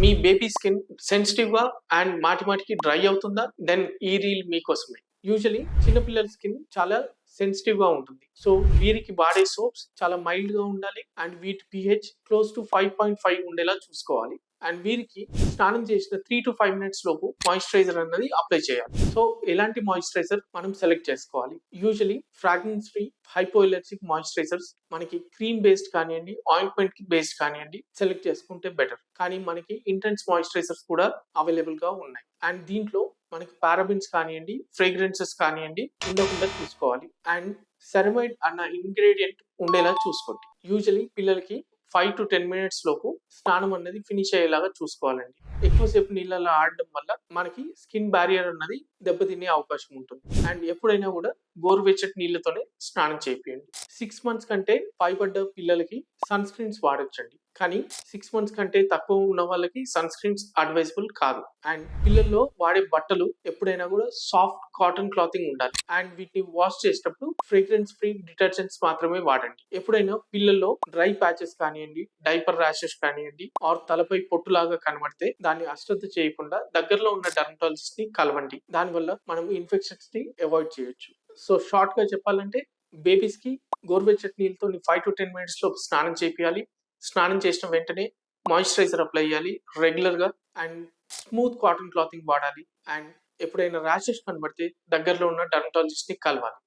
మీ baby skin sensitive గా and మాటికి dry అవుతుందా? దెన్ ఈ రీల్ మీకోసమే. యూజువల్లీ చిన్నపిల్లల స్కిన్ చాలా సెన్సిటివ్ గా ఉంటుంది. సో వీరికి వాడే సోప్స్ చాలా మైల్డ్ గా ఉండాలి అండ్ వీటి pH క్లోజ్ టు 5.5 ఉండేలా చూసుకోవాలి. అండ్ వీరికి స్నానం చేసిన 3 to 5 మినిట్స్ లోపు మాయిశ్చరైజర్ అన్నది అప్లై చేయాలి. సో ఎలాంటి మాయిశ్చరైజర్ మనం సెలెక్ట్ చేసుకోవాలి? Usually fragrance free hypo allergic moisturisers మనకి క్రీమ్ బేస్డ్ కానివ్వండి, ఆయింట్మెంట్ బేస్డ్ కానివ్వండి సెలెక్ట్ చేసుకుంటే బెటర్. కానీ మనకి ఇంటెన్స్ మాయిశ్చరైజర్స్ కూడా అవైలబుల్ గా ఉన్నాయి. అండ్ దీంట్లో మనకి పారాబిన్స్ కానివ్వండి, ఫ్రేగ్రెన్సెస్ కానివ్వండి ఉండకుండా చూసుకోవాలి. అండ్ సెరమైడ్ అన్న ఇంగ్రీడియంట్ ఉండేలా చూసుకోండి. యూజువల్లీ పిల్లలకి 5 to 10 మినిట్స్ లోపు స్నానం అన్నది ఫినిష్ అయ్యేలాగా చూసుకోవాలండి. ఎక్కువసేపు నీళ్ళలో ఆడడం వల్ల మనకి స్కిన్ బ్యారియర్ అన్నది దెబ్బతినే అవకాశం ఉంటుంది. అండ్ ఎప్పుడైనా కూడా గోరువెచ్చటి నీళ్ళతోనే స్నానం చేపియండి. 6 మంత్స్ కంటే పైబడ్డ పిల్లలకి సన్ స్క్రీన్స్ వాడొచ్చండి. కానీ 6 మంత్స్ కంటే తక్కువ ఉన్న వాళ్ళకి సన్ స్క్రీన్స్ అడ్వైజబుల్ కాదు. అండ్ పిల్లల్లో వాడే బట్టలు ఎప్పుడైనా కూడా సాఫ్ట్ కాటన్ క్లాతింగ్ ఉండాలి. అండ్ వీటిని వాష్ చేసేటప్పుడు ఫ్రేగ్రెన్స్ ఫ్రీ డిటర్జెంట్స్ మాత్రమే వాడండి. ఎప్పుడైనా పిల్లల్లో డ్రై ప్యాచెస్ కానివ్వండి, డైపర్ ర్యాషెస్ కానివ్వండి, ఆర్ తలపై పొట్టులాగా కనబడితే దాన్ని అశ్రద్ధ చేయకుండా దగ్గరలో ఉన్న డర్మటాలజిస్ట్ ని కలవండి. దానివల్ల మనం ఇన్ఫెక్షన్స్ ని అవాయిడ్ చేయొచ్చు. సో షార్ట్ గా చెప్పాలంటే బేబీస్ కి గోరువెచ్చటి నీళ్ళతో 5 to 10 మినిట్స్ లో స్నానం చేపియాలి. స్నానం చేసిన వెంటనే మాయిశ్చరైజర్ అప్లై చేయాలి రెగ్యులర్ గా. అండ్ స్మూత్ కాటన్ క్లాతింగ్ వాడాలి. అండ్ ఎప్పుడైనా ర్యాషెస్ కనబడితే దగ్గరలో ఉన్న డర్మటాలజిస్ట్ ని కలవాలి.